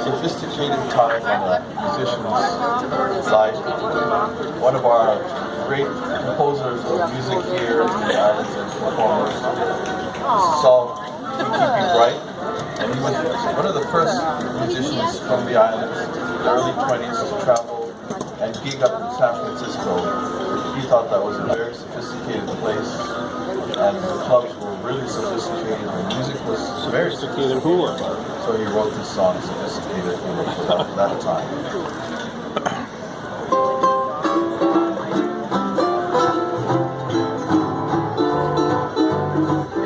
sophisticated time in a musician's life. One of our great composers of music here in the islands and performers, Saul E.T.B. Bright, and he was one of the first musicians from the islands in the early 20s to travel and gig up in San Francisco. He thought that was a very sophisticated place, and the clubs were really sophisticated, and music was very sophisticated hula. So he wrote this song, Sophisticated Hula, for that time.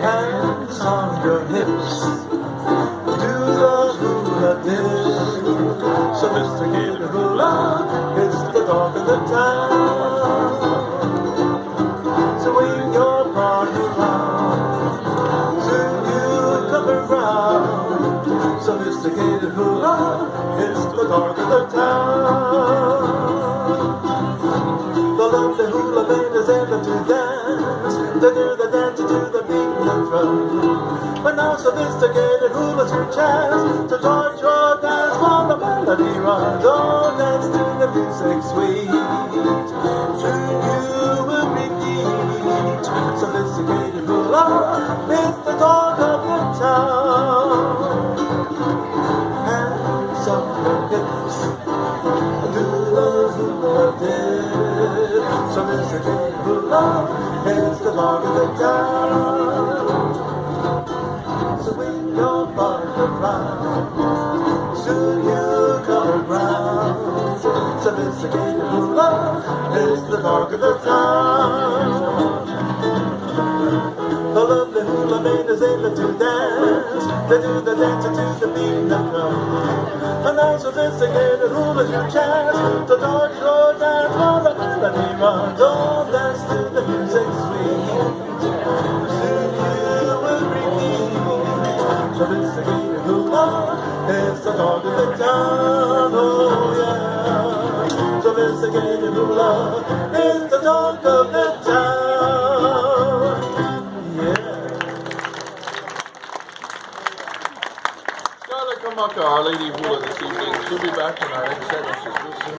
Hands on your hips, do the hula dip. Sophisticated hula, it's the talk of the town. Swing your body round, soon you come around. Sophisticated hula, it's the talk of the town. The lovely hula band is able to dance. They do the dance to the beat and drum. But now sophisticated hula's your chance to torch your dance while the melody runs. Oh, dance to the music sweet. Soon you will repeat. Sophisticated hula is the talk of the town. Hands on your hips, do the hula dip. Sophisticated hula is the talk of the town. Swing your body around, soon you come around. Sophisticated hula is the talk of the town. The lovely hula band is able to dance. They do the dance to the beat and drum. And now sophisticated hula's your chance to torch your dance while the melody runs. Oh, dance to the music sweet. Soon you will repeat. Sophisticated hula is the talk of the town. Oh yeah. Sophisticated hula is the talk of the town. Skylar Kamaka, Our Lady Hula this evening. She'll be back in our next set.